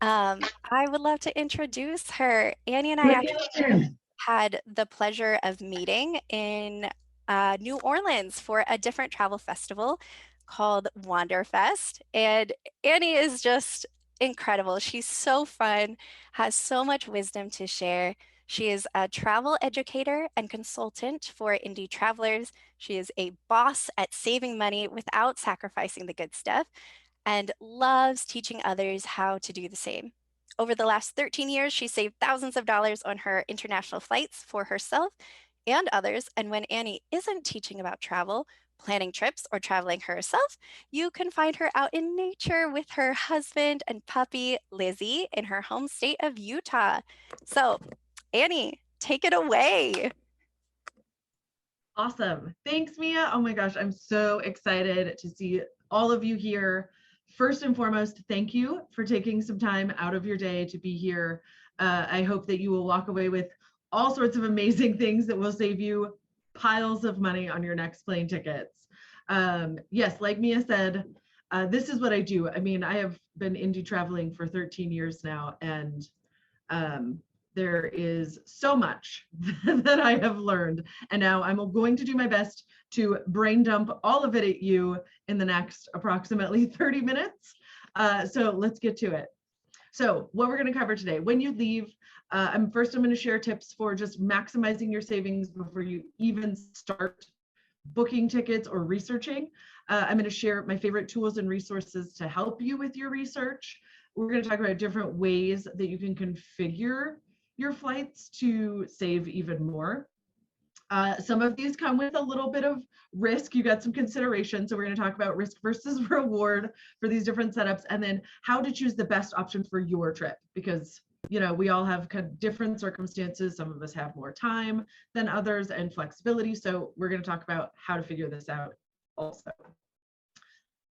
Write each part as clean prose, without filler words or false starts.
I would love to introduce her. Annie and I actually had the pleasure of meeting in New Orleans for a different travel festival called Wanderfest. And Annie is just incredible. She's so fun, has so much wisdom to share. She is a travel educator and consultant for indie travelers. She is a boss at saving money without sacrificing the good stuff and loves teaching others how to do the same. Over the last 13 years, she saved thousands of dollars on her international flights for herself and others. And when Annie isn't teaching about travel, planning trips, or traveling herself, you can find her out in nature with her husband and puppy, Lizzie, in her home state of Utah. So, Annie, take it away. Awesome. Thanks, Mia. Oh my gosh, I'm so excited to see all of you here. First and foremost, thank you for taking some time out of your day to be here. I hope that you will walk away with all sorts of amazing things that will save you piles of money on your next plane tickets. Yes, like Mia said, this is what I do. I mean, I have been indie traveling for 13 years now, and there is so much that I have learned. And now I'm going to do my best to brain dump all of it at you in the next approximately 30 minutes. So let's get to it. So what we're going to cover today, when you leave, I'm going to share tips for just maximizing your savings before you even start booking tickets or researching. I'm going to share my favorite tools and resources to help you with your research. We're going to talk about different ways that you can configure your flights to save even more. Some of these come with a little bit of risk. You got some consideration. So we're going to talk about risk versus reward for these different setups, and then how to choose the best option for your trip, because we all have kind of different circumstances. Some of us have more time than others and flexibility. So we're going to talk about how to figure this out also.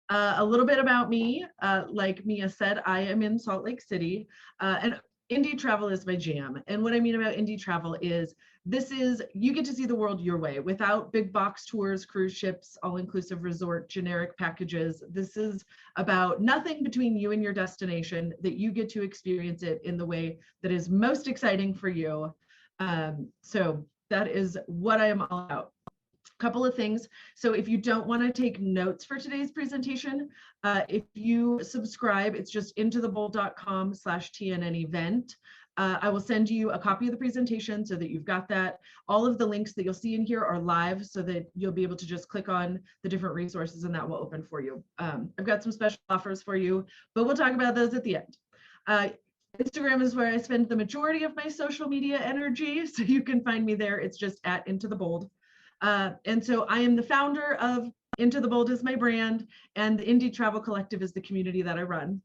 A little bit about me. Like Mia said, I am in Salt Lake City, and indie travel is my jam. And what I mean about indie travel is you get to see the world your way without big box tours, cruise ships, all-inclusive resort, generic packages. This is about nothing between you and your destination, that you get to experience it in the way that is most exciting for you. So that is what I am all about. Couple of things. So if you don't want to take notes for today's presentation, if you subscribe, it's just intothebold.com/TNN event. I will send you a copy of the presentation so that you've got that. All of the links that you'll see in here are live, so that you'll be able to just click on the different resources and that will open for you. I've got some special offers for you, but we'll talk about those at the end. Instagram is where I spend the majority of my social media energy, so you can find me there. It's just @intothebold. And so I am the founder of Into the Bold is my brand, and the Indie Travel Collective is the community that I run.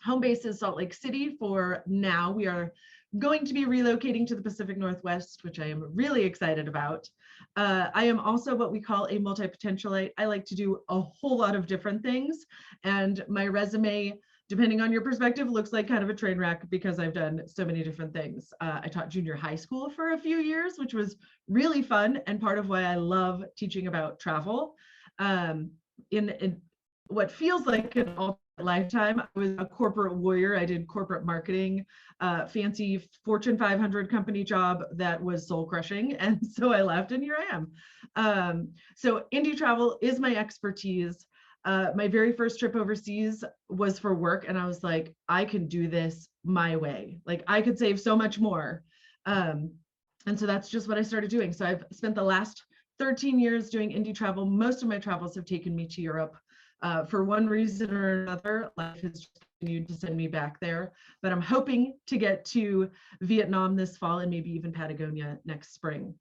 Home base is Salt Lake City for now. We are going to be relocating to the Pacific Northwest, which I am really excited about. I am also what we call a multi-potentialite. I like to do a whole lot of different things, and my resume, depending on your perspective, looks like kind of a train wreck because I've done so many different things. I taught junior high school for a few years, which was really fun and part of why I love teaching about travel. In what feels like an alternate lifetime, I was a corporate warrior. I did corporate marketing, fancy Fortune 500 company job that was soul crushing. And so I left, and here I am. So indie travel is my expertise. My very first trip overseas was for work, and I was like, I can do this my way. Like, I could save so much more. And so that's just what I started doing. So I've spent the last 13 years doing indie travel. Most of my travels have taken me to Europe. For one reason or another, life has continued to send me back there. But I'm hoping to get to Vietnam this fall, and maybe even Patagonia next spring.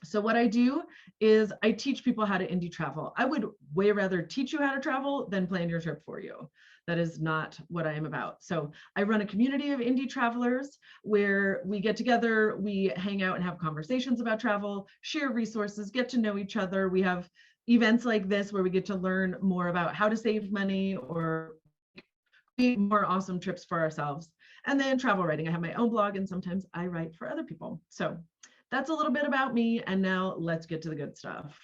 So what I do is I teach people how to indie travel. I would way rather teach you how to travel than plan your trip for you. That is not what I am about. So I run a community of indie travelers where we get together, we hang out and have conversations about travel, share resources, get to know each other. We have events like this where we get to learn more about how to save money or create more awesome trips for ourselves. And then travel writing. I have my own blog, and sometimes I write for other people. So that's a little bit about me, and now let's get to the good stuff.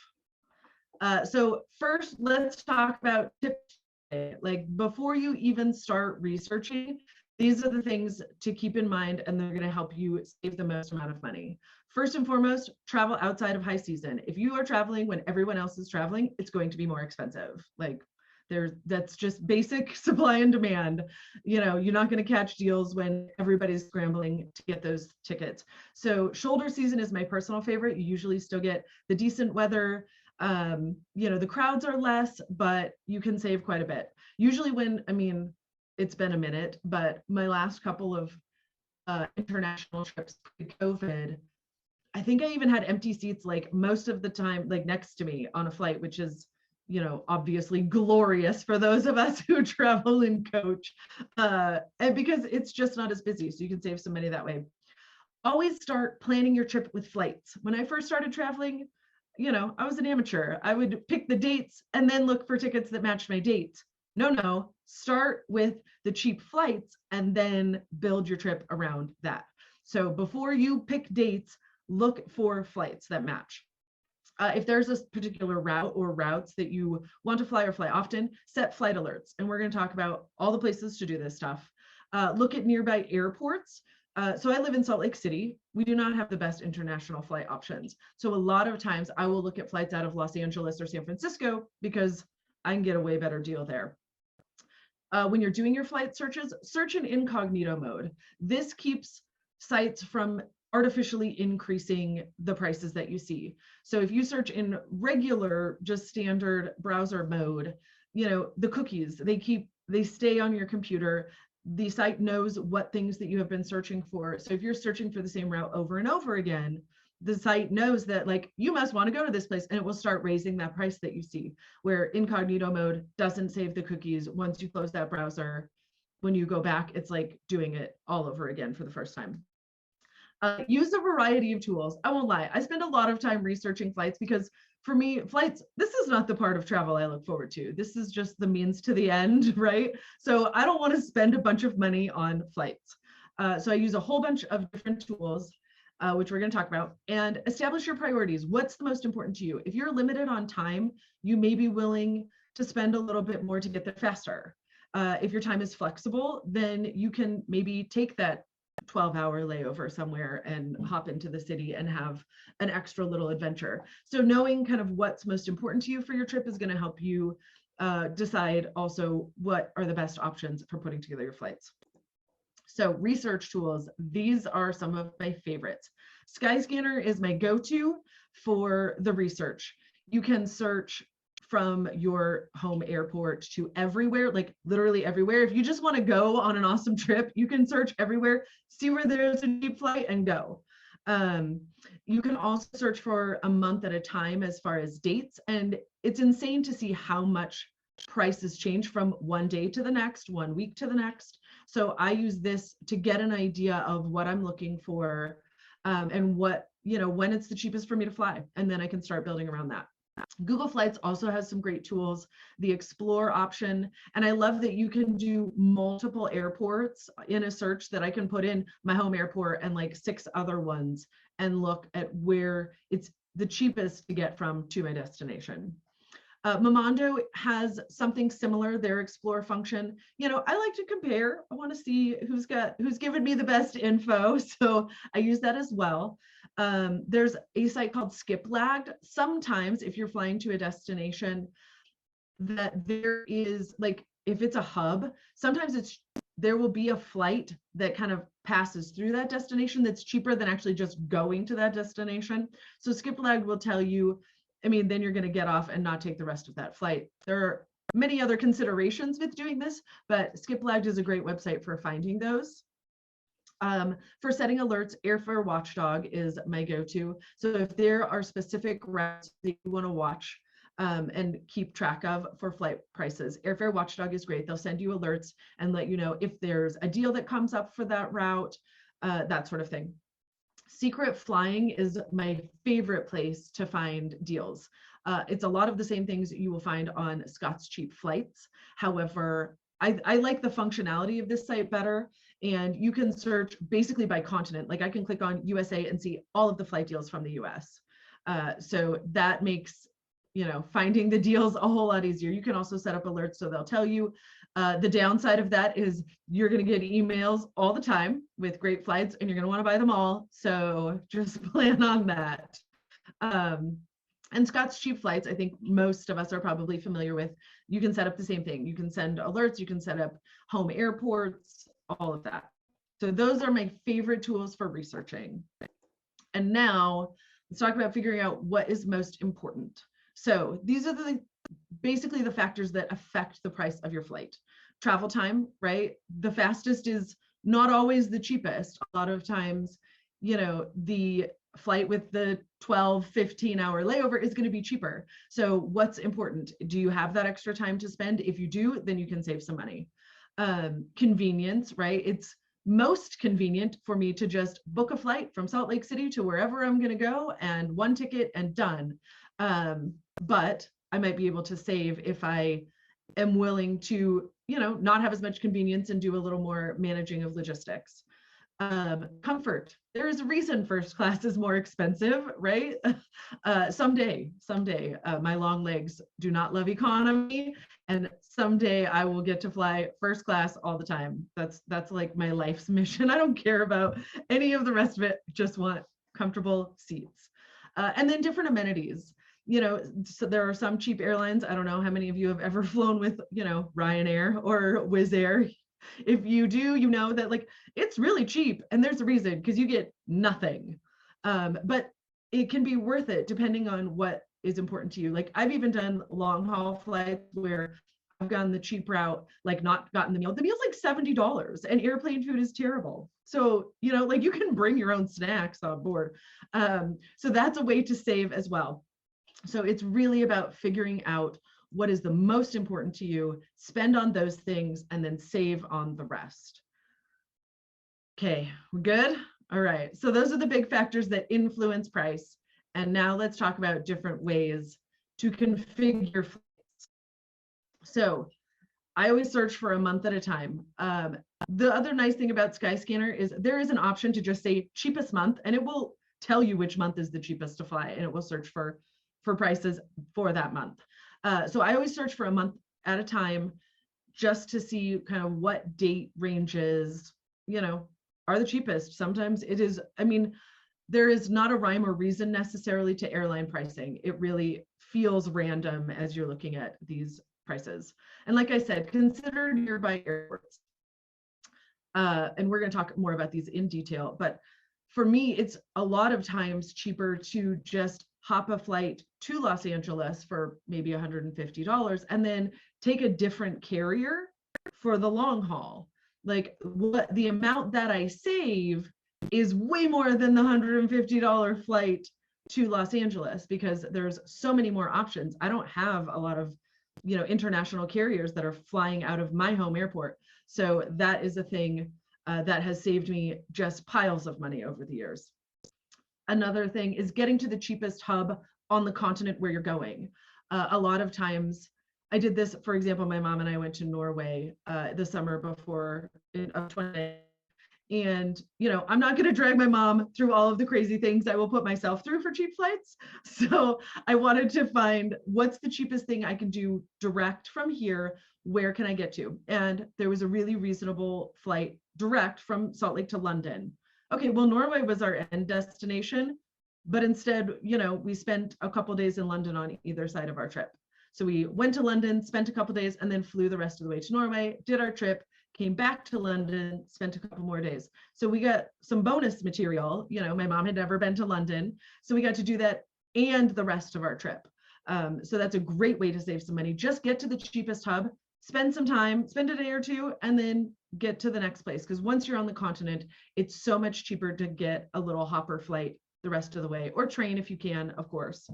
So first, let's talk about tips. Like, before you even start researching, These are the things to keep in mind, and they're going to help you save the most amount of money. First and foremost, travel outside of high season. If you are traveling when everyone else is traveling, it's going to be more expensive. Like that's just basic supply and demand. You know, you're not going to catch deals when everybody's scrambling to get those tickets. So shoulder season is my personal favorite. You usually still get the decent weather. You know, the crowds are less, but you can save quite a bit. Usually when, I mean, it's been a minute, but my last couple of international trips pre-COVID, I think I even had empty seats like most of the time, like next to me on a flight, which is, you know, obviously glorious for those of us who travel in coach, and because it's just not as busy, so you can save some money that way. Always start planning your trip with flights. When I first started traveling, you know, I was an amateur. I would pick the dates and then look for tickets that matched my dates. No, start with the cheap flights and then build your trip around that. So before you pick dates, look for flights that match. If there's a particular route or routes that you want to fly or fly often, set flight alerts. And we're going to talk about all the places to do this stuff. Look at nearby airports. So I live in Salt Lake City. We do not have the best international flight options. So a lot of times I will look at flights out of Los Angeles or San Francisco because I can get a way better deal there. When you're doing your flight searches, search in incognito mode. This keeps sites from artificially increasing the prices that you see. So if you search in regular, just standard browser mode, you know, the cookies, they stay on your computer. The site knows what things that you have been searching for. So if you're searching for the same route over and over again, the site knows that like you must want to go to this place, and it will start raising that price that you see, where incognito mode doesn't save the cookies. Once you close that browser, when you go back, it's like doing it all over again for the first time. Use a variety of tools. I won't lie, I spend a lot of time researching flights because for me, flights, this is not the part of travel I look forward to. This is just the means to the end, right? So I don't want to spend a bunch of money on flights. So I use a whole bunch of different tools, which we're going to talk about, and establish your priorities. What's the most important to you? If you're limited on time, you may be willing to spend a little bit more to get there faster. If your time is flexible, then you can maybe take that 12-hour layover somewhere and hop into the city and have an extra little adventure. So knowing kind of what's most important to you for your trip is going to help you decide also what are the best options for putting together your flights. So research tools, these are some of my favorites. Skyscanner is my go-to for the research. You can search from your home airport to everywhere, like literally everywhere. If you just want to go on an awesome trip, you can search everywhere, see where there's a cheap flight and go. You can also search for a month at a time as far as dates. And it's insane to see how much prices change from one day to the next, 1 week to the next. So I use this to get an idea of what I'm looking for, and what, you know, when it's the cheapest for me to fly. And then I can start building around that. Google Flights also has some great tools, the Explore option. And I love that you can do multiple airports in a search, that I can put in my home airport and like 6 other ones and look at where it's the cheapest to get from to my destination. Momondo has something similar, their Explore function. You know, I like to compare. I want to see who's given me the best info. So I use that as well. There's a site called Skiplagged. Sometimes if you're flying to a destination that there is, like, if it's a hub, sometimes there will be a flight that kind of passes through that destination that's cheaper than actually just going to that destination. So Skiplagged will tell you, I mean, then you're going to get off and not take the rest of that flight. There are many other considerations with doing this, but Skiplagged is a great website for finding those. For setting alerts, Airfare Watchdog is my go-to. So if there are specific routes that you want to watch and keep track of for flight prices, Airfare Watchdog is great. They'll send you alerts and let you know if there's a deal that comes up for that route, that sort of thing. Secret Flying is my favorite place to find deals. It's a lot of the same things that you will find on Scott's Cheap Flights. However, I like the functionality of this site better, and you can search basically by continent. Like I can click on USA and see all of the flight deals from the US. So that makes, you know, finding the deals a whole lot easier. You can also set up alerts so they'll tell you The downside of that is you're going to get emails all the time with great flights and you're going to want to buy them all. So just plan on that. And Scott's Cheap Flights, I think most of us are probably familiar with. You can set up the same thing. You can send alerts, you can set up home airports, all of that. So those are my favorite tools for researching. And now let's talk about figuring out what is most important. So these are basically the factors that affect the price of your flight. Travel time, right? The fastest is not always the cheapest. A lot of times, the flight with the 12, 15-hour layover is going to be cheaper. So what's important? Do you have that extra time to spend? If you do, then you can save some money. Convenience, right? It's most convenient for me to just book a flight from Salt Lake City to wherever I'm going to go and one ticket and done. But I might be able to save if I am willing to, not have as much convenience and do a little more managing of logistics. Comfort. There is a reason first class is more expensive, right? Someday, my long legs do not love economy, and someday I will get to fly first class all the time. That's like my life's mission. I don't care about any of the rest of it. Just want comfortable seats. And then different amenities. So there are some cheap airlines. I don't know how many of you have ever flown with, Ryanair or Wizz Air. If you do, you know that like it's really cheap, and there's a reason, because you get nothing. But it can be worth it depending on what is important to you. Like I've even done long haul flights where I've gone the cheap route, like not gotten the meal. The meal's like $70 and airplane food is terrible. So, like you can bring your own snacks on board. So that's a way to save as well. So it's really about figuring out what is the most important to you, spend on those things, and then save on the rest. Okay, we're good? All right, so those are the big factors that influence price. And now let's talk about different ways to configure flights. So I always search for a month at a time. The other nice thing about Skyscanner is there is an option to just say cheapest month, and it will tell you which month is the cheapest to fly, and it will search for prices for that month. So I always search for a month at a time just to see kind of what date ranges, are the cheapest. Sometimes it is, there is not a rhyme or reason necessarily to airline pricing. It really feels random as you're looking at these prices. And like I said, consider nearby airports. And we're going to talk more about these in detail, but for me, it's a lot of times cheaper to just hop a flight to Los Angeles for maybe $150 and then take a different carrier for the long haul. Like what the amount that I save is way more than the $150 flight to Los Angeles, because there's so many more options. I don't have a lot of, international carriers that are flying out of my home airport. So that is a thing that has saved me just piles of money over the years. Another thing is getting to the cheapest hub on the continent where you're going. A lot of times, I did this, for example, my mom and I went to Norway the summer before of 20. And, I'm not going to drag my mom through all of the crazy things I will put myself through for cheap flights. So I wanted to find what's the cheapest thing I can do direct from here. Where can I get to? And there was a really reasonable flight direct from Salt Lake to London. Okay, well, Norway was our end destination, but instead, we spent a couple days in London on either side of our trip. So we went to London, spent a couple days, and then flew the rest of the way to Norway, did our trip, came back to London, spent a couple more days. So we got some bonus material. My mom had never been to London, so we got to do that and the rest of our trip. So that's a great way to save some money. Just get to the cheapest hub, spend some time, spend a day or two, and then get to the next place. Because once you're on the continent, it's so much cheaper to get a little hopper flight the rest of the way, or train if you can, of course.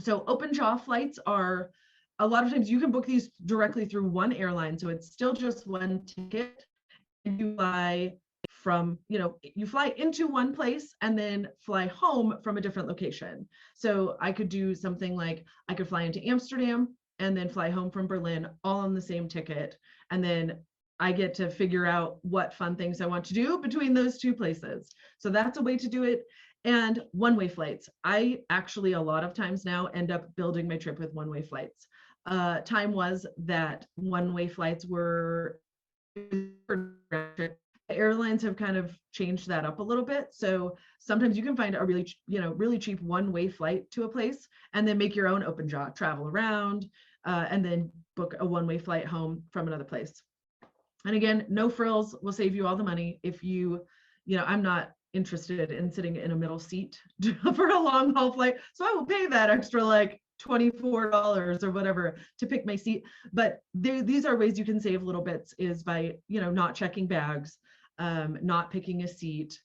So open jaw flights are, a lot of times you can book these directly through one airline. So it's still just one ticket. And you fly from, you fly into one place and then fly home from a different location. So I could do something like I could fly into Amsterdam and then fly home from Berlin, all on the same ticket. And then I get to figure out what fun things I want to do between those two places. So that's a way to do it. And one-way flights. I actually, a lot of times now, end up building my trip with one-way flights. time was that one-way flights were airlines have kind of changed that up a little bit. So sometimes you can find a really, really cheap one-way flight to a place and then make your own open jaw, travel around, and then book a one-way flight home from another place. And again, no frills will save you all the money. If I'm not interested in sitting in a middle seat for a long haul flight, so I will pay that extra like $24 or whatever to pick my seat. But these are ways you can save little bits, is by not checking bags, not picking a seat,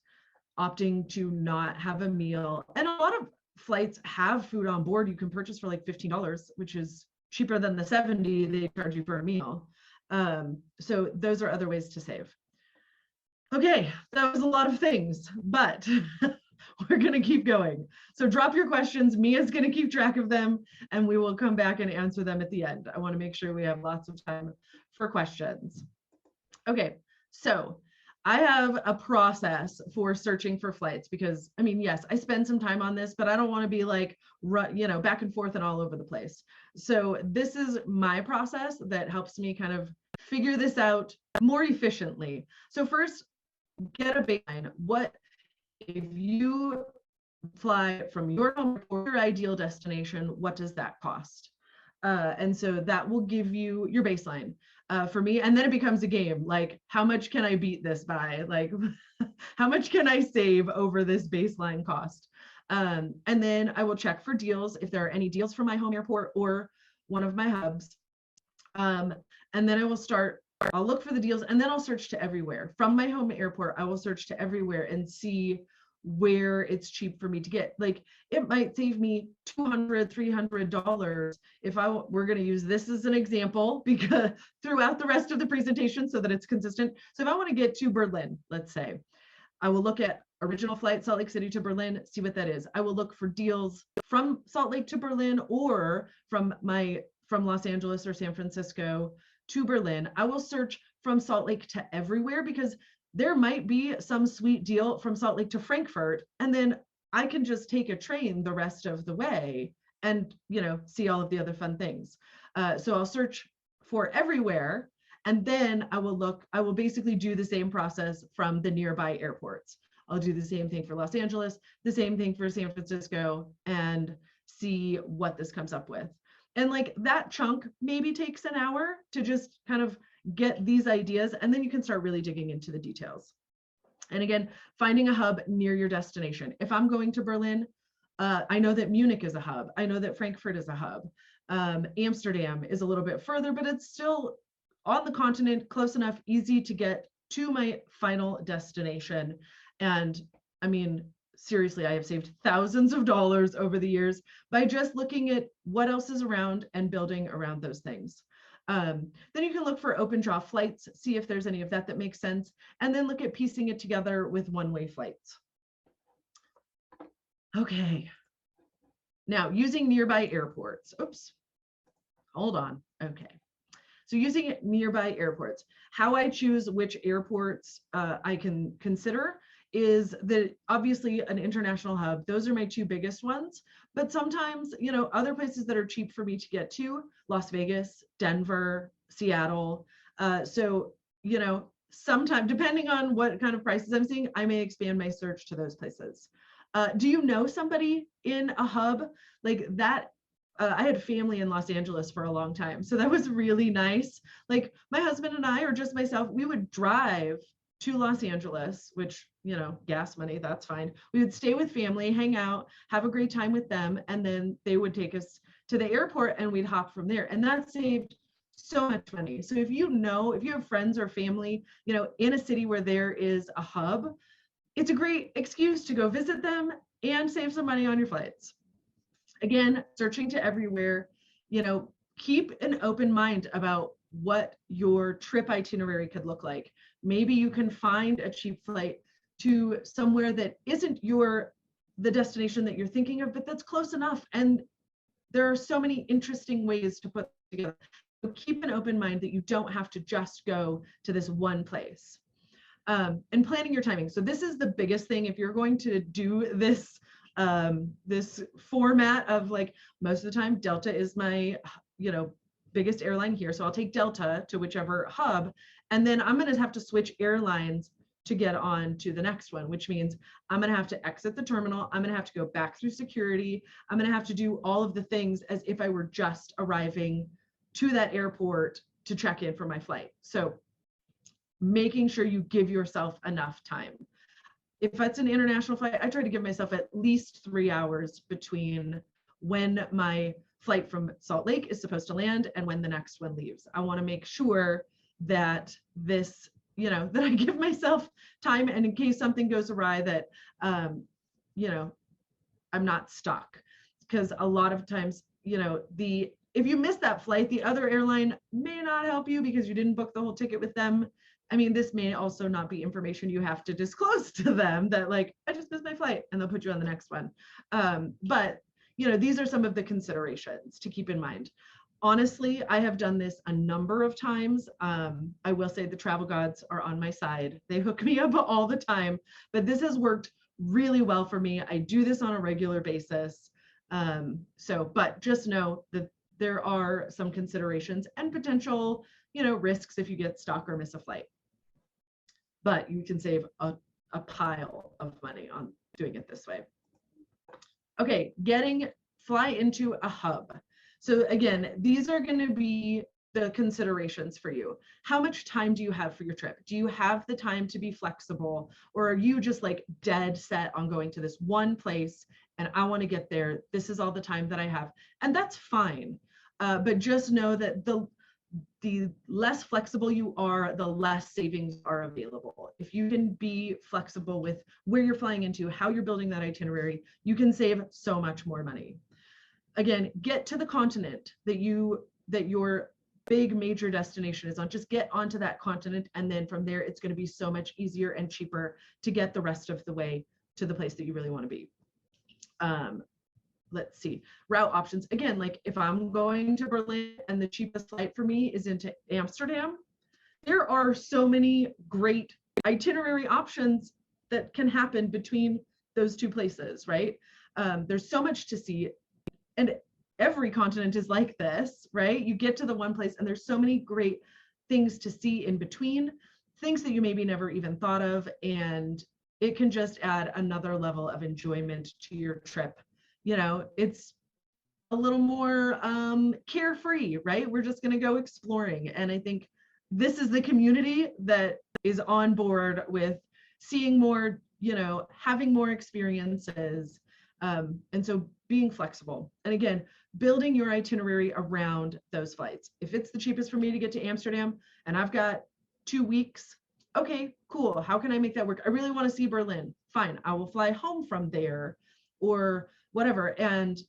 opting to not have a meal. And a lot of flights have food on board you can purchase for like $15, which is cheaper than the $70 they charge you for a meal. So those are other ways to save. Okay, that was a lot of things, but we're going to keep going. So drop your questions. Mia's going to keep track of them, and we will come back and answer them at the end. I want to make sure we have lots of time for questions. Okay, so I have a process for searching for flights because, I mean, yes, I spend some time on this, but I don't want to be like, back and forth and all over the place. So this is my process that helps me kind of figure this out more efficiently. So first, get a baseline. What if you fly from your home or your ideal destination, what does that cost? And so that will give you your baseline for me. And then it becomes a game. Like, how much can I beat this by? Like, how much can I save over this baseline cost? And then I will check for deals if there are any deals from my home airport or one of my hubs. And then I'll look for the deals, and then I'll search to everywhere. From my home airport, I will search to everywhere and see where it's cheap for me to get. Like, it might save me $200, $300 if we're going to use this as an example, because throughout the rest of the presentation, so that it's consistent. So if I want to get to Berlin, let's say, I will look at original flight Salt Lake City to Berlin, see what that is. I will look for deals from Salt Lake to Berlin, or from Los Angeles or San Francisco to Berlin. I will search from Salt Lake to everywhere, because there might be some sweet deal from Salt Lake to Frankfurt, and then I can just take a train the rest of the way and see all of the other fun things. So I'll search for everywhere, and then I will basically do the same process from the nearby airports. I'll do the same thing for Los Angeles, the same thing for San Francisco, and see what this comes up with. And like, that chunk maybe takes an hour to just kind of get these ideas, and then you can start really digging into the details. And again, finding a hub near your destination. If I'm going to Berlin, I know that Munich is a hub. I know that Frankfurt is a hub. Amsterdam is a little bit further, but it's still on the continent, close enough, easy to get to my final destination. And I mean, seriously, I have saved thousands of dollars over the years by just looking at what else is around and building around those things. Then you can look for open jaw flights, see if there's any of that makes sense, and then look at piecing it together with one-way flights. Okay. Now, using nearby airports. Oops. Hold on. Okay. So using nearby airports, how I choose which airports I can consider is that obviously an international hub. Those are my two biggest ones, but sometimes, other places that are cheap for me to get to, Las Vegas, Denver, Seattle. So, sometime, depending on what kind of prices I'm seeing, I may expand my search to those places. Do you know somebody in a hub like that? I had family in Los Angeles for a long time, so that was really nice. Like, my husband and I, or just myself, we would drive to Los Angeles, which, gas money, that's fine. We would stay with family, hang out, have a great time with them, and then they would take us to the airport and we'd hop from there. And that saved so much money. So if you have friends or family, in a city where there is a hub, it's a great excuse to go visit them and save some money on your flights. Again, searching to everywhere, keep an open mind about what your trip itinerary could look like. Maybe you can find a cheap flight to somewhere that isn't the destination that you're thinking of, but that's close enough. And there are so many interesting ways to put together. So keep an open mind that you don't have to just go to this one place. And planning your timing. So this is the biggest thing. If you're going to do this, this format of, like, most of the time, Delta is my, biggest airline here. So I'll take Delta to whichever hub, and then I'm going to have to switch airlines to get on to the next one, which means I'm going to have to exit the terminal. I'm going to have to go back through security. I'm going to have to do all of the things as if I were just arriving to that airport to check in for my flight. So making sure you give yourself enough time. If it's an international flight, I try to give myself at least 3 hours between when my flight from Salt Lake is supposed to land and when the next one leaves. I want to make sure that this, that I give myself time, and in case something goes awry, that, I'm not stuck. Because a lot of times, if you miss that flight, the other airline may not help you because you didn't book the whole ticket with them. I mean, this may also not be information you have to disclose to them, that like, I just missed my flight, and they'll put you on the next one. But these are some of the considerations to keep in mind. Honestly, I have done this a number of times. I will say the travel gods are on my side. They hook me up all the time, but this has worked really well for me. I do this on a regular basis. But just know that there are some considerations and potential, risks if you get stuck or miss a flight. But you can save a pile of money on doing it this way. Okay, fly into a hub. So again, these are going to be the considerations for you. How much time do you have for your trip? Do you have the time to be flexible, or are you just like dead set on going to this one place and I want to get there? This is all the time that I have. And that's fine. But just know that the less flexible you are, the less savings are available. If you can be flexible with where you're flying into, how you're building that itinerary, you can save so much more money. Again, get to the continent that your big major destination is on. Just get onto that continent, and then from there, it's going to be so much easier and cheaper to get the rest of the way to the place that you really want to be. Let's see, route options. Again, like if I'm going to Berlin and the cheapest flight for me is into Amsterdam, there are so many great itinerary options that can happen between those two places, right? There's so much to see, and every continent is like this, right? You get to the one place and there's so many great things to see in between, things that you maybe never even thought of, and it can just add another level of enjoyment to your trip. It's a little more carefree, right? We're just going to go exploring. And I think this is the community that is on board with seeing more, having more experiences. And so being flexible. And again, building your itinerary around those flights. If it's the cheapest for me to get to Amsterdam and I've got 2 weeks, okay, cool. How can I make that work? I really want to see Berlin. Fine, I will fly home from there or whatever. And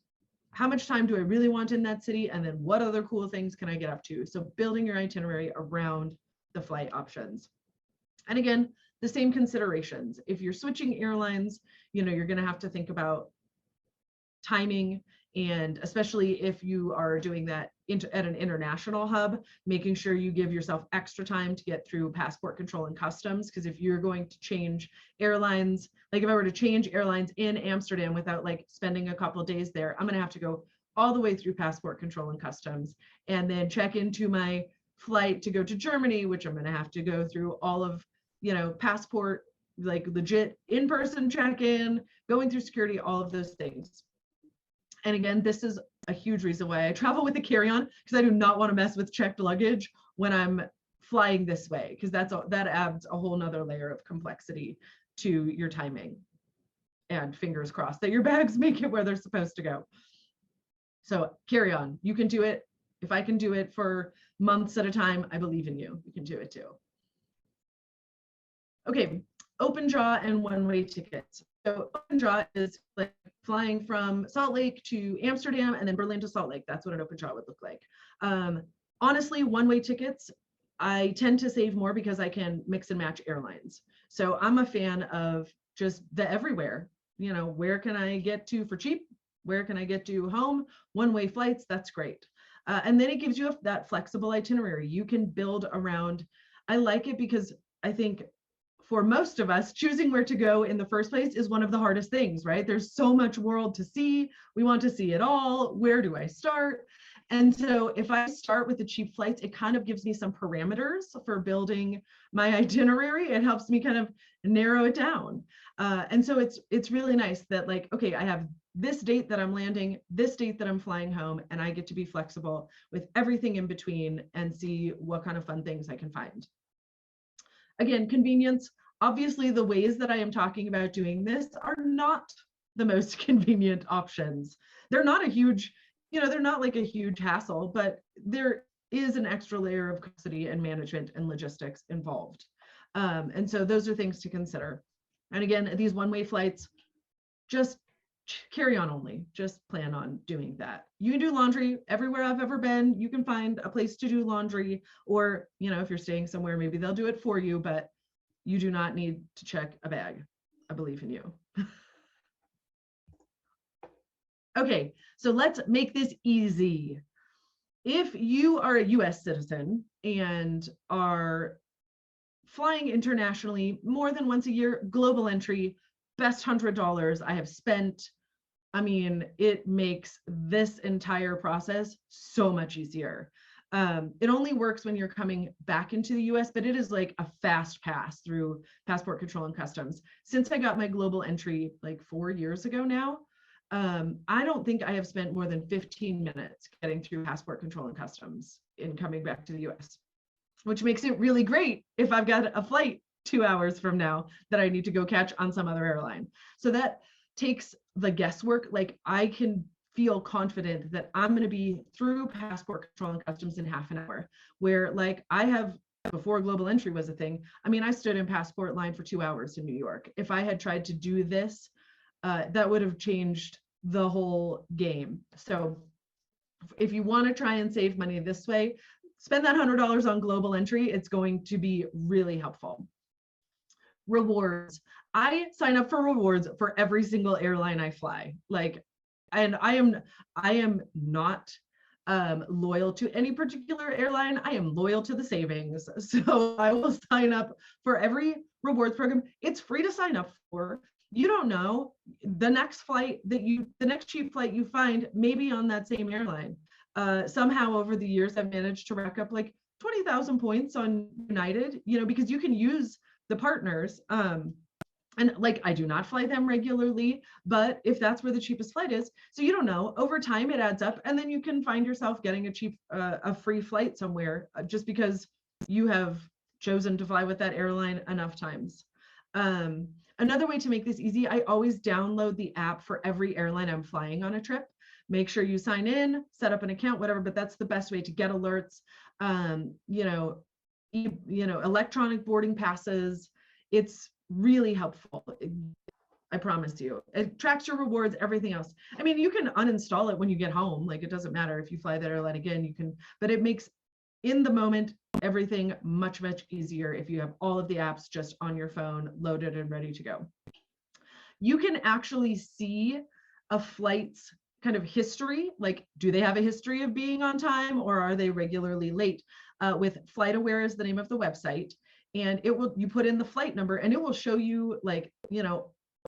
how much time do I really want in that city? And then what other cool things can I get up to? So building your itinerary around the flight options. And again, the same considerations. If you're switching airlines, you're going to have to think about timing, and especially if you are doing that at an international hub, making sure you give yourself extra time to get through passport control and customs. Because if you're going to change airlines, like if I were to change airlines in Amsterdam without like spending a couple of days there, I'm going to have to go all the way through passport control and customs, and then check into my flight to go to Germany, which I'm going to have to go through all of, passport, like legit in-person check-in, going through security, all of those things. And again, this is a huge reason why I travel with a carry-on, because I do not want to mess with checked luggage when I'm flying this way, because that adds a whole nother layer of complexity to your timing. And fingers crossed that your bags make it where they're supposed to go. So carry-on, you can do it. If I can do it for months at a time, I believe in you. You can do it too. Okay, open jaw and one-way tickets. So open jaw is like flying from Salt Lake to Amsterdam and then Berlin to Salt Lake. That's what an open jaw would look like. Honestly, one-way tickets, I tend to save more because I can mix and match airlines. So I'm a fan of just the everywhere. Where can I get to for cheap? Where can I get to home? One-way flights, that's great. And then it gives you that flexible itinerary. You can build around. I like it because I think for most of us, choosing where to go in the first place is one of the hardest things, right? There's so much world to see. We want to see it all. Where do I start? And so if I start with the cheap flights, it kind of gives me some parameters for building my itinerary. It helps me kind of narrow it down. And so it's really nice that like, okay, I have this date that I'm landing, this date that I'm flying home, and I get to be flexible with everything in between and see what kind of fun things I can find. Again, convenience. Obviously, the ways that I am talking about doing this are not the most convenient options. They're not a huge, they're not like a huge hassle, but there is an extra layer of complexity and management and logistics involved. And so those are things to consider. And again, these one-way flights, just carry on only, just plan on doing that. You can do laundry everywhere I've ever been. You can find a place to do laundry, or, if you're staying somewhere, maybe they'll do it for you, but you do not need to check a bag. I believe in you. Okay, so let's make this easy. If you are a US citizen and are flying internationally more than once a year, global entry, best $100 I have spent. I mean, it makes this entire process so much easier. It only works when you're coming back into the US, but it is like a fast pass through passport control and customs. Since I got my global entry like 4 years ago now, I don't think I have spent more than 15 minutes getting through passport control and customs in coming back to the US, which makes it really great if I've got a flight 2 hours from now that I need to go catch on some other airline. So that takes the guesswork. Like, I can feel confident that I'm going to be through passport control and customs in half an hour, where like I have, before global entry was a thing, I mean, I stood in passport line for 2 hours in New York. If I had tried to do this, that would have changed the whole game. So if you want to try and save money this way, spend that $100 on global entry. It's going to be really helpful. Rewards. I sign up for rewards for every single airline I fly. Like, and I am not loyal to any particular airline. I am loyal to the savings. So I will sign up for every rewards program. It's free to sign up for. You don't know, the next cheap flight you find may be on that same airline. Somehow over the years, I've managed to rack up like 20,000 points on United, because you can use the partners. And like, I do not fly them regularly, but if that's where the cheapest flight is, so you don't know, over time it adds up, and then you can find yourself getting a free flight somewhere just because you have chosen to fly with that airline enough times. Another way to make this easy, I always download the app for every airline I'm flying on a trip. Make sure you sign in, set up an account, whatever, but that's the best way to get alerts. Electronic boarding passes. It's really helpful. I promise you. It tracks your rewards, everything else. I mean, you can uninstall it when you get home. Like, it doesn't matter if you fly that airline again, you can, but it makes, in the moment, everything much, much easier if you have all of the apps just on your phone, loaded and ready to go. You can actually see a flight's kind of history, like, do they have a history of being on time, or are they regularly late? With FlightAware is the name of the website, and you put in the flight number and it will show you, like,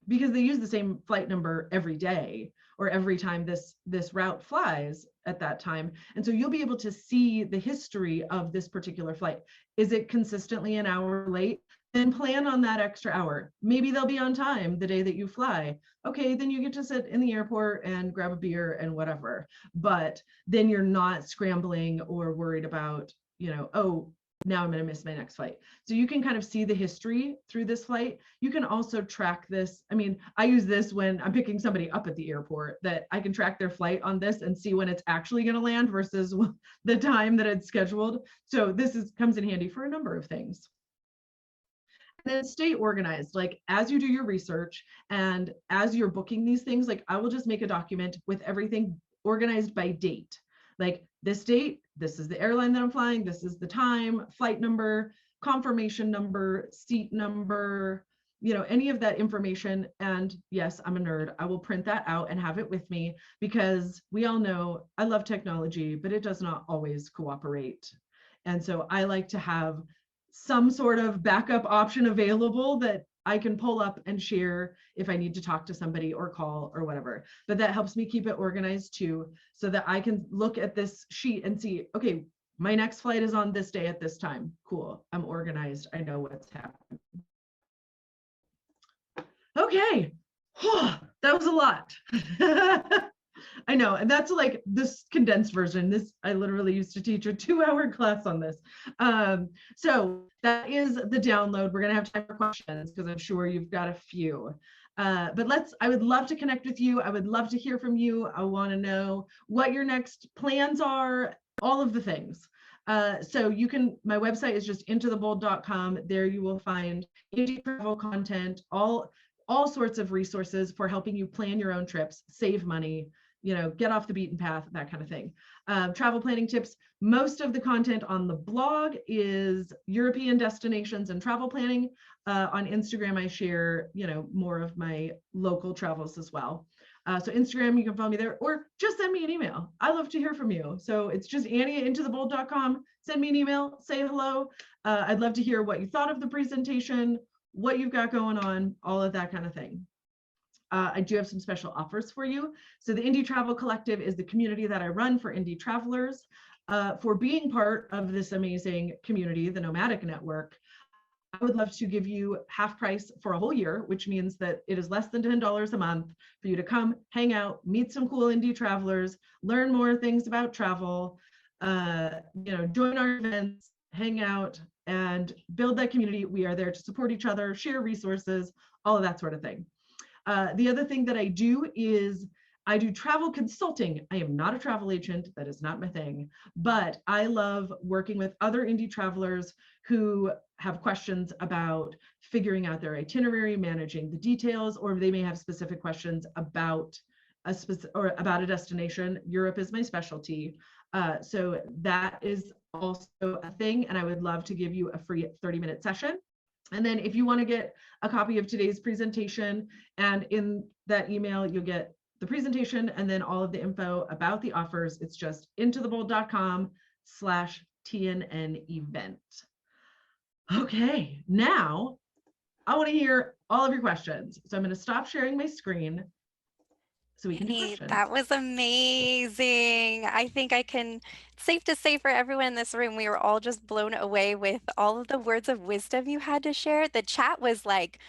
because they use the same flight number every day or every time this route flies at that time. And so you'll be able to see the history of this particular flight. Is it consistently an hour late? Then plan on that extra hour. Maybe they'll be on time the day that you fly. Okay, then you get to sit in the airport and grab a beer and whatever. But then you're not scrambling or worried about, oh, now I'm going to miss my next flight. So you can kind of see the history through this flight. You can also track this. I mean, I use this when I'm picking somebody up at the airport, that I can track their flight on this and see when it's actually going to land versus the time that it's scheduled. So this comes in handy for a number of things. And then stay organized. Like, as you do your research and as you're booking these things, like, I will just make a document with everything organized by date. Like, this date, this is the airline that I'm flying, this is the time, flight number, confirmation number, seat number, any of that information. And yes, I'm a nerd. I will print that out and have it with me, because we all know I love technology, but it does not always cooperate. And so I like to have some sort of backup option available that I can pull up and share if I need to talk to somebody or call or whatever. But that helps me keep it organized too, so that I can look at this sheet and see, okay, my next flight is on this day at this time. Cool. I'm organized. I know what's happening. Okay. That was a lot. I know, and that's like this condensed version. This, I literally used to teach a 2-hour class on this. So that is the download. We're gonna have time for questions because I'm sure you've got a few. But I would love to connect with you. I would love to hear from you. I wanna know what your next plans are, all of the things. So you can, my website is just intothebold.com. There you will find indie travel content, all sorts of resources for helping you plan your own trips, save money, get off the beaten path, that kind of thing. Travel planning tips. Most of the content on the blog is European destinations and travel planning. On Instagram, I share, more of my local travels as well. So Instagram, you can follow me there, or just send me an email. I love to hear from you. So it's just Annie@intothebold.com. Send me an email, say hello. I'd love to hear what you thought of the presentation, what you've got going on, all of that kind of thing. I do have some special offers for you. So the Indie Travel Collective is the community that I run for indie travelers. For being part of this amazing community, the Nomadic Network, I would love to give you half price for a whole year, which means that it is less than $10 a month for you to come, hang out, meet some cool indie travelers, learn more things about travel, join our events, hang out, and build that community. We are there to support each other, share resources, all of that sort of thing. The other thing that I do is I do travel consulting. I am not a travel agent. That is not my thing. But I love working with other indie travelers who have questions about figuring out their itinerary, managing the details, or they may have specific questions about a destination. Europe is my specialty. So that is also a thing. And I would love to give you a free 30-minute session. And then if you want to get a copy of today's presentation, and in that email, you'll get the presentation and then all of the info about the offers. It's just intothebold.com/TNN event. Okay, now I want to hear all of your questions. So I'm going to stop sharing my screen so we can do Annie, questions. that was amazing. I think it's safe to say for everyone in this room, we were all just blown away with all of the words of wisdom you had to share. The chat was like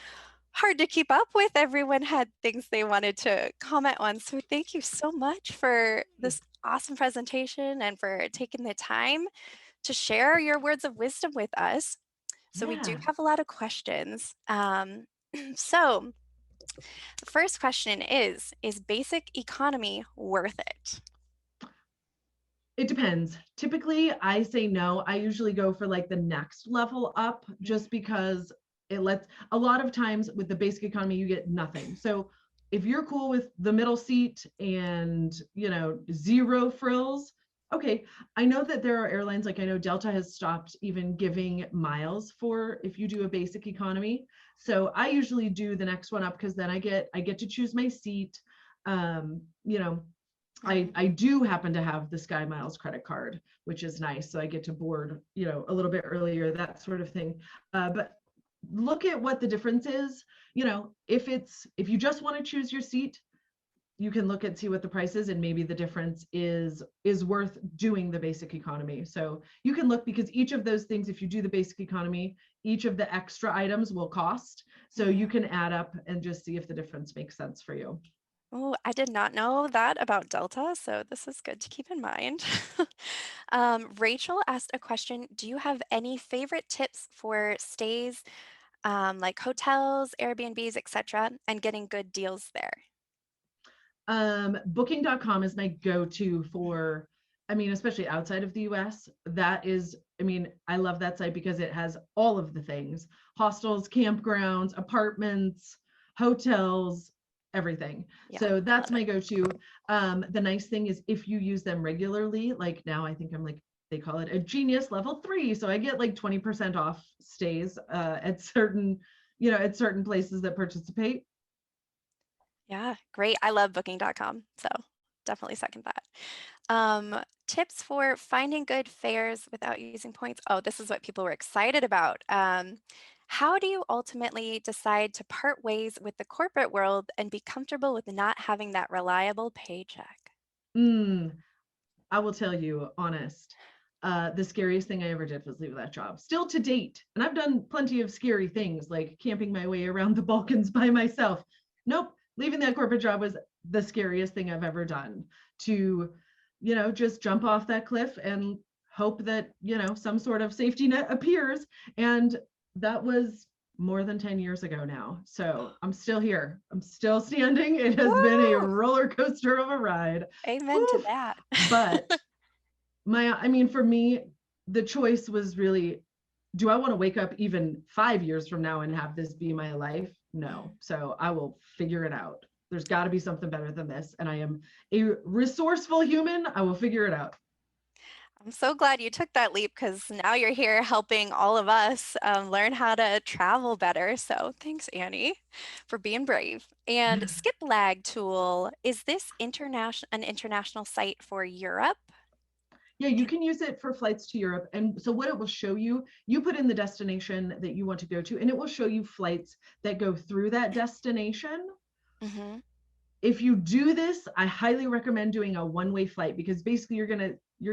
hard to keep up with. Everyone had things they wanted to comment on. So thank you so much for this awesome presentation and for taking the time to share your words of wisdom with us. So we do have a lot of questions. So the first question is basic economy worth it? It depends. Typically, I say no. I usually go for like the next level up just because it lets, a lot of times with the basic economy, you get nothing. So if you're cool with the middle seat and, zero frills, okay. I know that there are airlines, like I know Delta has stopped even giving miles for if you do a basic economy. So I usually do the next one up because then I get to choose my seat. I do happen to have the Sky Miles credit card, which is nice. So I get to board, a little bit earlier, that sort of thing. But look at what the difference is. If you just want to choose your seat, you can look see what the price is, and maybe the difference is worth doing the basic economy. So you can look, because each of those things, if you do the basic economy, each of the extra items will cost. So you can add up and just see if the difference makes sense for you. Oh, I did not know that about Delta, so this is good to keep in mind. Rachel asked a question. Do you have any favorite tips for stays, like hotels, Airbnbs, etc., and getting good deals there? Booking.com is my go-to for, especially outside of the US. That is, I love that site because it has all of the things: hostels, campgrounds, apartments, hotels, everything. Yeah, So that's my go-to. The nice thing is if you use them regularly, like now I think I'm like, they call it a Genius level 3. So I get like 20% off stays at certain places that participate. yeah, great. I love booking.com, so definitely second that. Tips for finding good fares without using points. Oh, this is what people were excited about. How do you ultimately decide to part ways with the corporate world and be comfortable with not having that reliable paycheck? Mm, I will tell you, honest. The scariest thing I ever did was leave that job. Still to date, and I've done plenty of scary things, like camping my way around the Balkans by myself. Nope, leaving that corporate job was the scariest thing I've ever done. To, just jump off that cliff and hope that some sort of safety net appears. And that was more than 10 years ago now. So I'm still here. I'm still standing. It has been a Woo! roller coaster of a ride. Amen to Oof. that. But I mean, for me, the choice was really, do I want to wake up even 5 years from now and have this be my life? No. Mm. So I will figure it out. There's got to be something better than this. And I am a resourceful human. I will figure it out. I'm so glad you took that leap because now you're here helping all of us learn how to travel better. So thanks, Annie, for being brave. And Skip Lag Tool, is this an international site for Europe? Yeah, you can use it for flights to Europe. And so what it will show you, you put in the destination that you want to go to, and it will show you flights that go through that destination. Hmm. If you do this, I highly recommend doing a one-way flight, because basically you're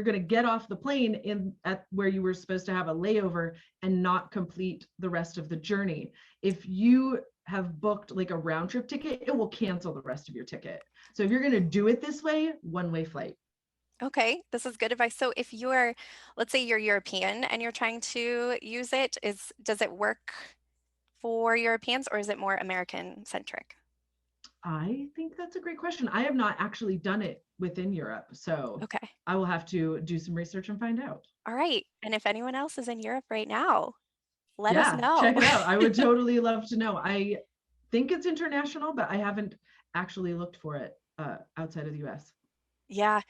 gonna get off the plane in at where you were supposed to have a layover and not complete the rest of the journey. If you have booked like a round trip ticket, it will cancel the rest of your ticket. So if you're gonna do it this way, one-way flight. Okay, this is good advice. So if you're, let's say you're European and you're trying to use it, does it work for Europeans or is it more American centric? I think that's a great question. I have not actually done it within Europe, so Okay. I will have to do some research and find out. All right. And if anyone else is in Europe right now, let us Yeah, know. check it out. I would totally love to know. I think it's international, but I haven't actually looked for it outside of the US. Yeah,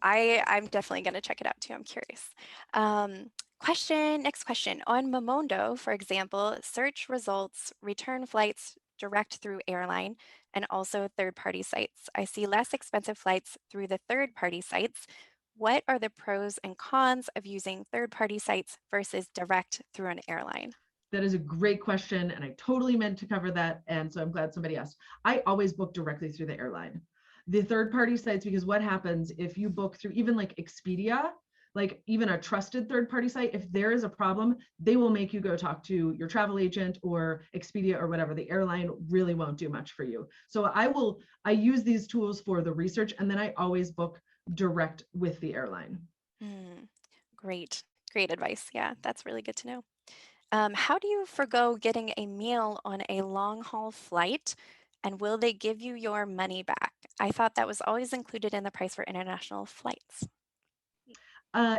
I'm definitely going to check it out too. I'm curious. Next question. On Momondo, for example, search results, return flights direct through airline, and also third-party sites. I see less expensive flights through the third-party sites. What are the pros and cons of using third-party sites versus direct through an airline? That is a great question, and I totally meant to cover that. And so I'm glad somebody asked. I always book directly through the airline. The third party sites, because what happens if you book through even like Expedia, like even a trusted third party site, if there is a problem, they will make you go talk to your travel agent or Expedia or whatever. The airline really won't do much for you. So I use these tools for the research, and then I always book direct with the airline. Hmm, great, great advice. Yeah, that's really good to know. How do you forgo getting a meal on a long haul flight? And will they give you your money back? I thought that was always included in the price for international flights.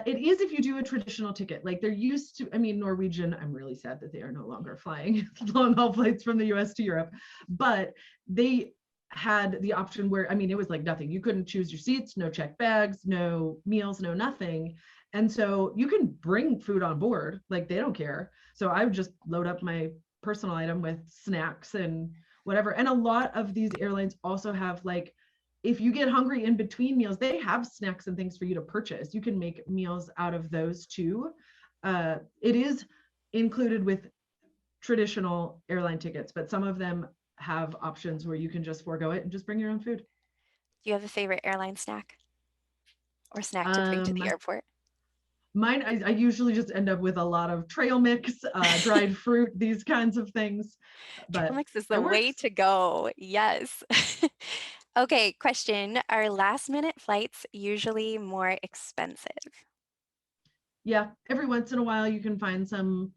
It is if you do a traditional ticket. Like they're used to, I mean, Norwegian, I'm really sad that they are no longer flying long haul flights from the US to Europe, but they had the option where, I mean, it was like nothing. You couldn't choose your seats, no checked bags, no meals, no nothing. And so you can bring food on board, like they don't care. So I would just load up my personal item with snacks and whatever. And a lot of these airlines also have like, if you get hungry in between meals, they have snacks and things for you to purchase. You can make meals out of those too. It is included with traditional airline tickets, but some of them have options where you can just forego it and just bring your own food. Do you have a favorite airline snack or snack to bring to the Um, airport? Mine, I usually just end up with a lot of trail mix, dried fruit, these kinds of things, Trail but mix is it the way works. to go. Yes. Okay, question. Are last minute flights usually more expensive? Yeah, every once in a while you can find some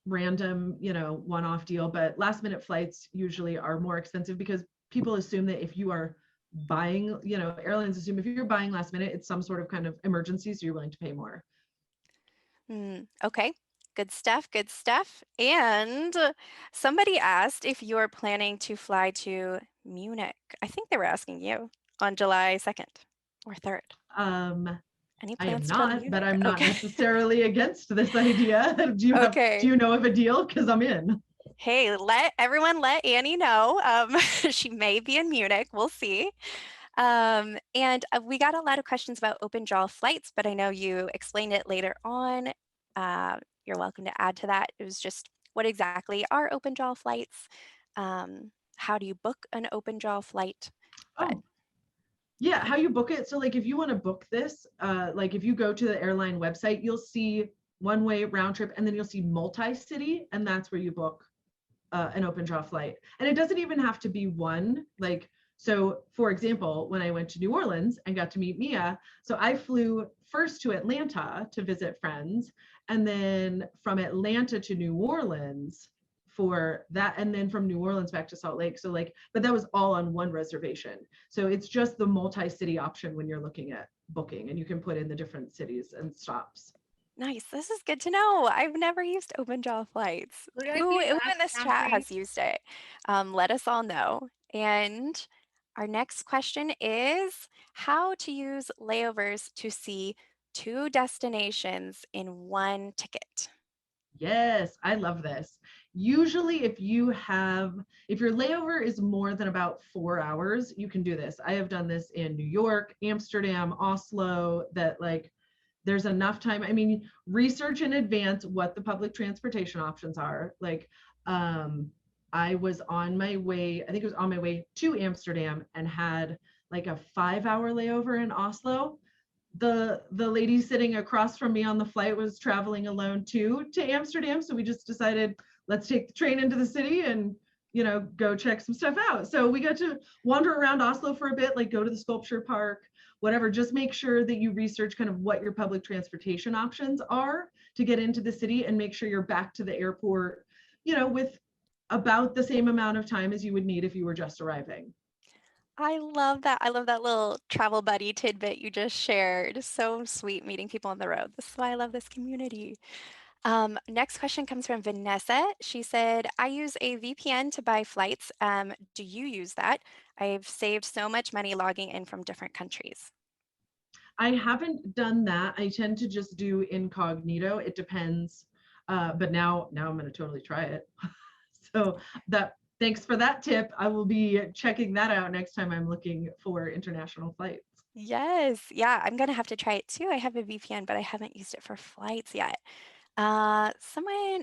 random, one-off deal, but last minute flights usually are more expensive because people assume that if you are buying, airlines assume if you're buying last minute, it's some sort of kind of emergency, so you're willing to pay more. Okay, good stuff, good stuff. And somebody asked if you're planning to fly to Munich. I think they were asking you on July 2nd or 3rd. Um, Any I am plans to go to not, but Munich? I'm not Okay. necessarily against this idea. Do Okay. you know of a deal? Because I'm in. Hey, let Annie know. She may be in Munich. We'll see. And we got a lot of questions about open jaw flights, but I know you explained it later on. You're welcome to add to that. It was just what exactly are open jaw flights? How do you book an open jaw flight? But Oh, yeah, how you book it. So like if you want to book this, like if you go to the airline website, you'll see one way round trip and then you'll see multi-city, and that's where you book an open jaw flight. And it doesn't even have to be one. Like, so for example, when I went to New Orleans and got to meet Mia, so I flew first to Atlanta to visit friends, and then from Atlanta to New Orleans for that, and then from New Orleans back to Salt Lake. So like, but that was all on one reservation. So it's just the multi-city option when you're looking at booking, and you can put in the different cities and stops. nice. This is good to know. I've never used open jaw flights. Would I Who be in last this round chat three? has used it? Let us all know. And our next question is how to use layovers to see two destinations in one ticket. Yes, I love this. Usually, if your layover is more than about 4 hours, you can do this. I have done this in New York, Amsterdam, Oslo, that like there's enough time. I mean, research in advance what the public transportation options are. Like, um, I was on my way, I think it was on my way to Amsterdam and had like a 5 hour layover in Oslo. The lady sitting across from me on the flight was traveling alone too to Amsterdam, so we just decided let's take the train into the city and go check some stuff out. So we got to wander around Oslo for a bit, like go to the sculpture park, whatever. Just make sure that you research kind of what your public transportation options are to get into the city, and make sure you're back to the airport with about the same amount of time as you would need if you were just arriving. I love that. I love that little travel buddy tidbit you just shared. So sweet meeting people on the road. This is why I love this community. Next question comes from Vanessa. She said, I use a VPN to buy flights. Do you use that? I've saved so much money logging in from different countries. I haven't done that. I tend to just do incognito. It depends. But now I'm going to totally try it. So that thanks for that tip. I will be checking that out next time I'm looking for international flights. Yes. Yeah, I'm going to have to try it too. I have a VPN, but I haven't used it for flights yet.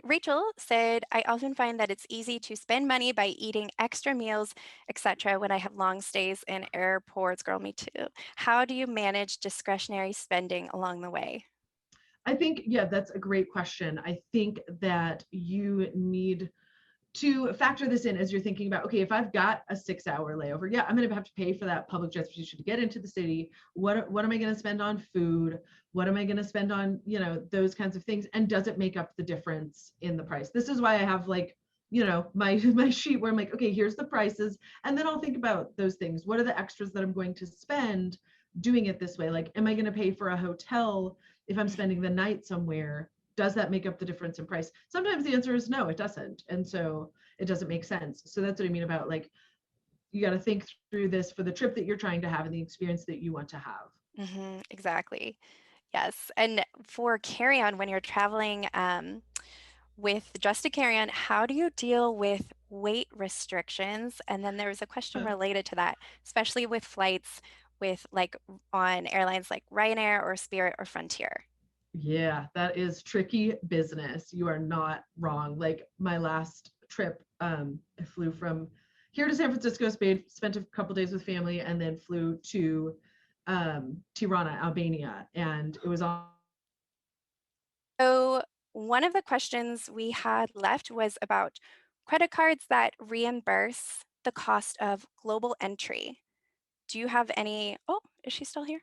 Rachel said, I often find that it's easy to spend money by eating extra meals, etc. when I have long stays in airports. Girl, me too. How do you manage discretionary spending along the way? I think, yeah, that's a great question. I think that you need to factor this in as you're thinking about, okay, if I've got a 6 hour layover, yeah, I'm going to have to pay for that public transportation to get into the city. What am I going to spend on food? What am I going to spend on, those kinds of things? And does it make up the difference in the price? This is why I have like, my sheet where I'm like, okay, here's the prices. And then I'll think about those things. What are the extras that I'm going to spend doing it this way? Like, am I going to pay for a hotel if I'm spending the night somewhere? Does that make up the difference in price? Sometimes the answer is no, it doesn't. And so it doesn't make sense. So that's what I mean about like, you got to think through this for the trip that you're trying to have and the experience that you want to have. Exactly. Yes. And for carry on, when you're traveling with just a carry on, how do you deal with weight restrictions? And then there was a question related to that, especially with flights with like on airlines like Ryanair or Spirit or Frontier. Yeah, that is tricky business. You are not wrong. Like my last trip, I flew from here to San Francisco, spent a couple days with family, and then flew to Tirana, Albania, and it was on. So one of the questions we had left was about credit cards that reimburse the cost of global entry. Do you have any? Oh, is she still here?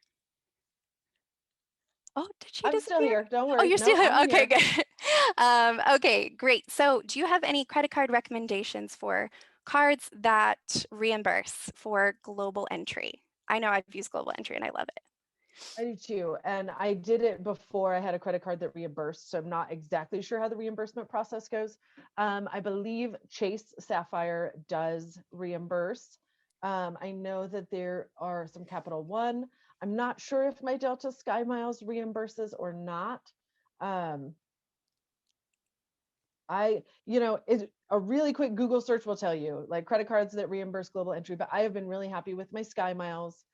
Oh, did she I'm still disappear? here. Don't Oh, worry. you're No, still here. I'm Okay, here. good. Okay, great. So, do you have any credit card recommendations for cards that reimburse for global entry? I know I've used global entry and I love it. I do too. And I did it before I had a credit card that reimbursed. So I'm not exactly sure how the reimbursement process goes. I believe Chase Sapphire does reimburse. I know that there are some Capital One. I'm not sure if my Delta Sky Miles reimburses or not. Um, a really quick Google search will tell you like credit cards that reimburse global entry, but I have been really happy with my Sky Miles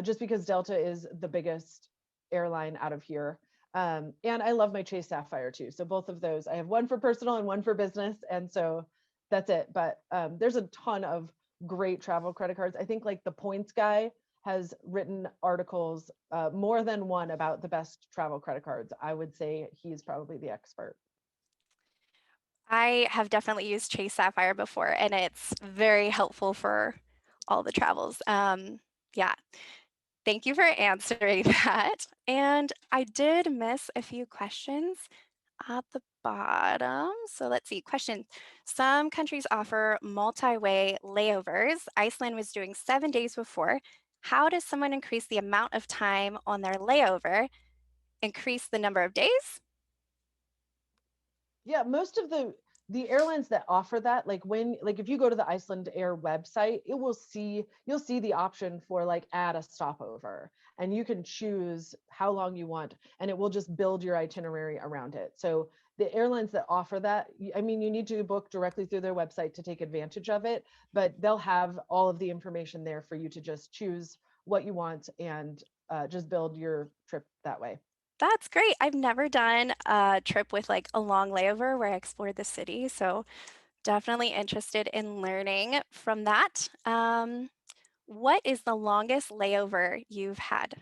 just because Delta is the biggest airline out of here. And I love my Chase Sapphire too. So both of those, I have one for personal and one for business. And so that's it. But there's a ton of great travel credit cards. I think like the Points guy has written articles, more than one, about the best travel credit cards. I would say he's probably the expert. I have definitely used Chase Sapphire before, and it's very helpful for all the travels. Yeah, thank you for answering that. And I did miss a few questions at the bottom. So let's see. Question. Some countries offer multi-way layovers. Iceland was doing 7 days before. How does someone increase the amount of time on their layover? Increase the number of days? Yeah, most of the airlines that offer that, like if you go to the Iceland Air website, you'll see the option for like add a stopover, and you can choose how long you want, and it will just build your itinerary around it. So the airlines that offer that, I mean, you need to book directly through their website to take advantage of it, but they'll have all of the information there for you to just choose what you want and just build your trip that way. That's great. I've never done a trip with like a long layover where I explored the city. So definitely interested in learning from that. What is the longest layover you've had?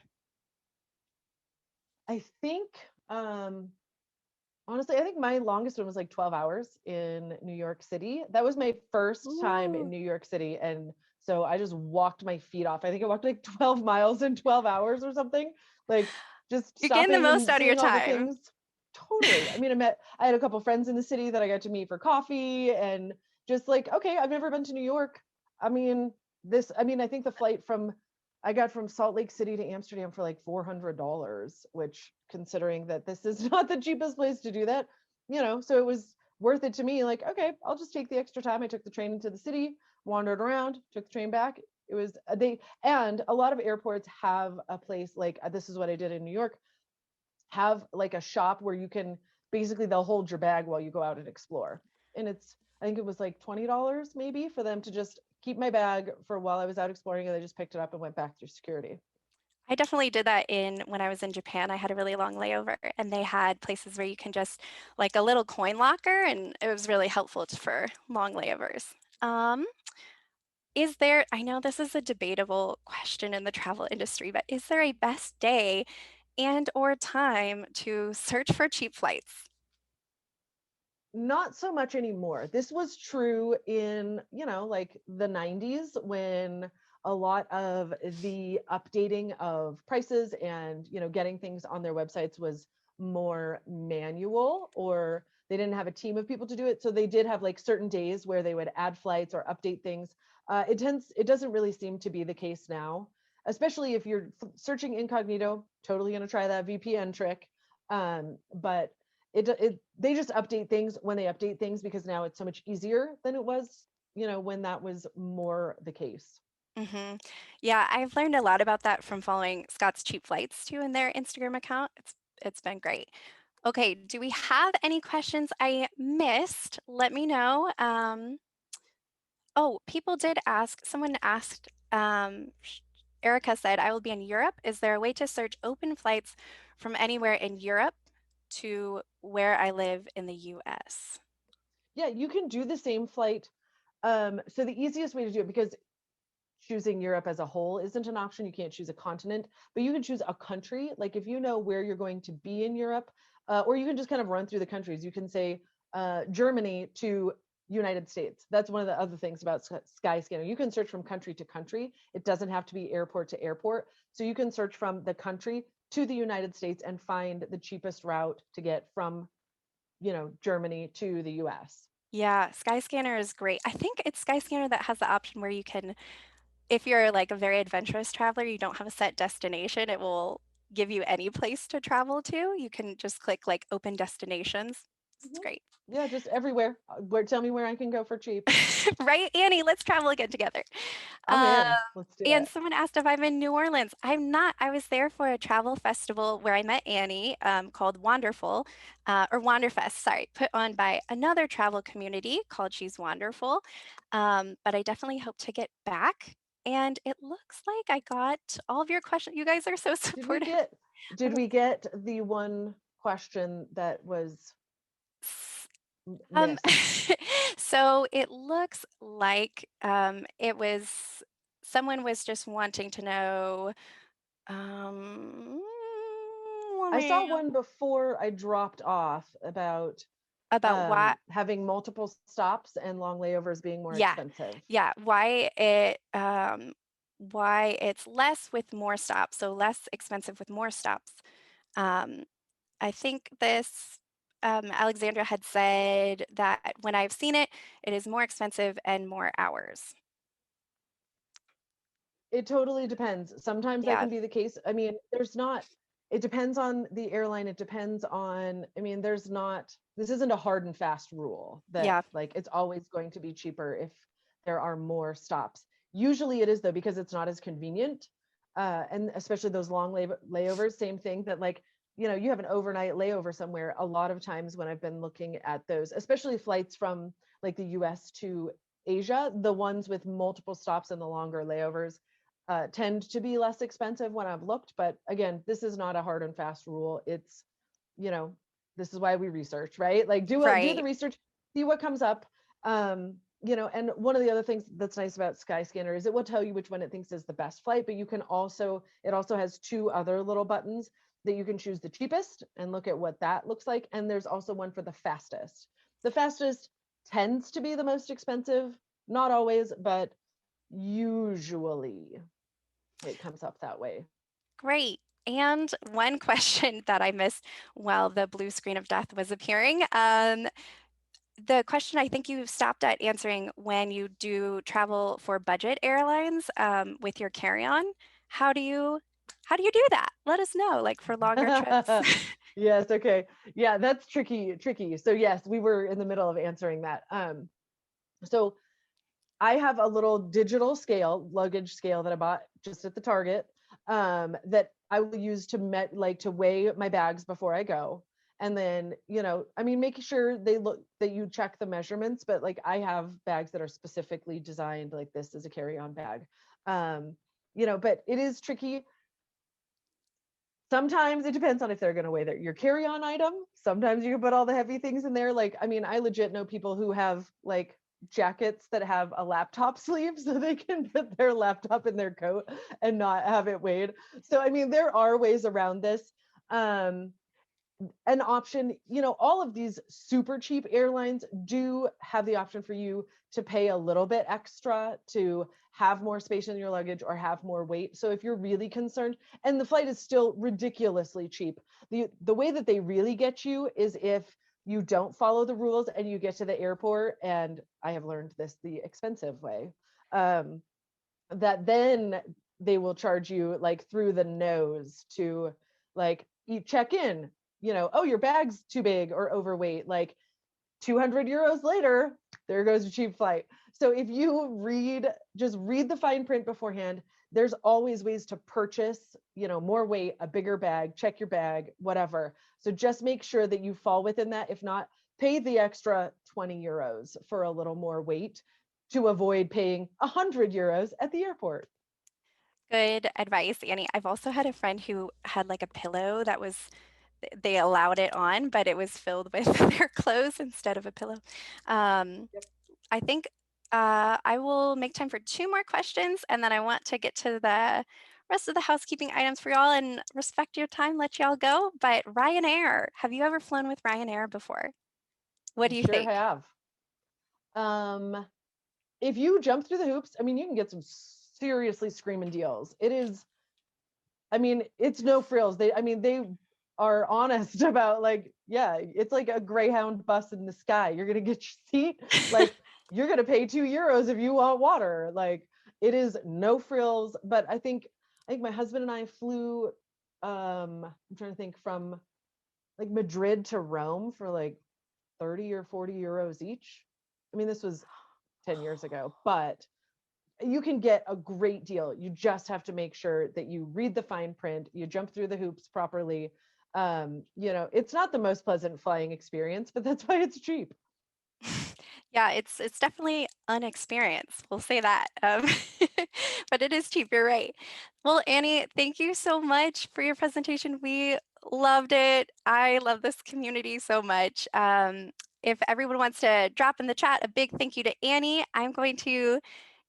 I think honestly, I think my longest one was like 12 hours in New York City. That was my first time in Ooh, New York City. And so I just walked my feet off. I think I walked like 12 miles in 12 hours or something, like just you're getting the stopping most and out of your seeing all the time. things. Totally. I mean, I had a couple friends in the city that I got to meet for coffee, and just like, okay, I've never been to New York. I mean, I think the flight I got from Salt Lake City to Amsterdam for like $400, which, considering that this is not the cheapest place to do that, so it was worth it to me. Like, okay, I'll just take the extra time. I took the train into the city, wandered around, took the train back. It was and a lot of airports have a place like, this is what I did in New York, have like a shop where you can basically, they'll hold your bag while you go out and explore. And I think it was like $20 maybe for them to just keep my bag for while I was out exploring, and they just picked it up and went back through security. I definitely did that when I was in Japan. I had a really long layover, and they had places where you can just like a little coin locker, and it was really helpful for long layovers. Um, I know this is a debatable question in the travel industry, but is there a best day and or time to search for cheap flights? Not so much anymore. This was true in, like the 90s, when a lot of the updating of prices and, getting things on their websites was more manual, or they didn't have a team of people to do it. So they did have like certain days where they would add flights or update things. It doesn't really seem to be the case now, especially if you're searching incognito. Totally going to try that VPN trick. But they just update things when they update things, because now it's so much easier than it was, when that was more the case. Hmm. Yeah, I've learned a lot about that from following Scott's Cheap Flights too in their Instagram account. It's been great. Okay, do we have any questions I missed? Let me know. Oh, people did ask, someone asked, Erica said, I will be in Europe. Is there a way to search open flights from anywhere in Europe to where I live in the US? Yeah, you can do the same flight. So the easiest way to do it, because choosing Europe as a whole isn't an option, you can't choose a continent, but you can choose a country. Like if you know where you're going to be in Europe, or you can just kind of run through the countries. You can say Germany to United States. That's one of the other things about Skyscanner. You can search from country to country. It doesn't have to be airport to airport. So you can search from the country to the United States and find the cheapest route to get from, Germany to the US. Yeah, Skyscanner is great. I think it's Skyscanner that has the option where you can, if you're like a very adventurous traveler, you don't have a set destination, it will give you any place to travel to. You can just click like open destinations. It's Mhm. great. Yeah, just everywhere. Tell me where I can go for cheap. Right, Annie? Let's travel again together. I'm Uh, in. Let's do and it. someone asked if I'm in New Orleans. I'm not. I was there for a travel festival where I met Annie, called Wonderful, or Wanderfest, sorry, put on by another travel community called She's Wonderful. But I definitely hope to get back. And it looks like I got all of your questions. You guys are so Did we supportive. get did we get the one question that was Um, missed? so it looks like it was someone was just wanting to know. Let I saw me one before I dropped off about about why. having multiple stops and long layovers being more Yeah, expensive. yeah. Why it's less with more stops, so less expensive with more stops. Um, I think this Alexandra had said that when I've seen it, it is more expensive and more hours. It totally depends. Sometimes that Yeah, can be the case. I mean, it depends on the airline. It depends on, I mean, this isn't a hard and fast rule that yeah, like it's always going to be cheaper if there are more stops. Usually it is though, because it's not as convenient. And especially those long layovers, same thing that like, you have an overnight layover somewhere. A lot of times when I've been looking at those, especially flights from like the US to Asia, the ones with multiple stops and the longer layovers tend to be less expensive when I've looked. But again, this is not a hard and fast rule. It's, you know, this is why we research, right? Like do the right. research, see what comes up. And one of the other things that's nice about Skyscanner is it will tell you which one it thinks is the best flight, but it also has two other little buttons that you can choose the cheapest and look at what that looks like. And there's also one for the fastest. The fastest tends to be the most expensive, not always, but usually it comes up that way. Great. And one question that I missed while the blue screen of death was appearing. The question I think you stopped at answering when you do travel for budget airlines with your carry-on. How do you how do you do that? Let us know, like for longer trips. Yes, okay. Yeah, that's tricky. So yes, we were in the middle of answering that. So I have a little digital luggage scale that I bought just at the Target, that I will use to weigh my bags before I go. And then, I mean, making sure that you check the measurements, but like I have bags that are specifically designed like this as a carry-on bag. But it is tricky. Sometimes it depends on if they're going to weigh your carry-on item. Sometimes you can put all the heavy things in there. Like, I mean, I legit know people who have like jackets that have a laptop sleeve so they can put their laptop in their coat and not have it weighed. So, I mean, there are ways around this. Um, an option, all of these super cheap airlines do have the option for you to pay a little bit extra to have more space in your luggage or have more weight. So if you're really concerned, and the flight is still ridiculously cheap, the way that they really get you is if you don't follow the rules and you get to the airport, and I have learned this the expensive way, that then they will charge you like through the nose to like you check in, oh, your bag's too big or overweight, like 200 euros later, there goes a cheap flight. So if you just read the fine print beforehand, there's always ways to purchase, more weight, a bigger bag, check your bag, whatever. So just make sure that you fall within that. If not, pay the extra 20 euros for a little more weight to avoid paying 100 euros at the airport. Good advice, Annie. I've also had a friend who had like a pillow that was they allowed it on, but it was filled with their clothes instead of a pillow. Um, Yep. I think I will make time for two more questions, and then I want to get to the rest of the housekeeping items for y'all and respect your time, let y'all go. But Ryanair, have you ever flown with Ryanair before? What I do you sure think? have. Um, if you jump through the hoops, I mean, you can get some seriously screaming deals. I mean, it's no frills. They are honest about like, yeah, it's like a Greyhound bus in the sky. You're gonna get your seat, like you're gonna pay 2 euros if you want water. Like it is no frills. But I think my husband and I flew, I'm trying to think, from like Madrid to Rome for like 30 or 40 euros each. I mean, this was 10 years ago, but you can get a great deal. You just have to make sure that you read the fine print, you jump through the hoops properly. It's not the most pleasant flying experience, but that's why it's cheap. Yeah, it's definitely an experience. We'll say that. But it is cheap, you're right. Well, Annie, thank you so much for your presentation. We loved it. I love this community so much. If everyone wants to drop in the chat a big thank you to Annie, I'm going to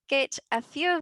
get a few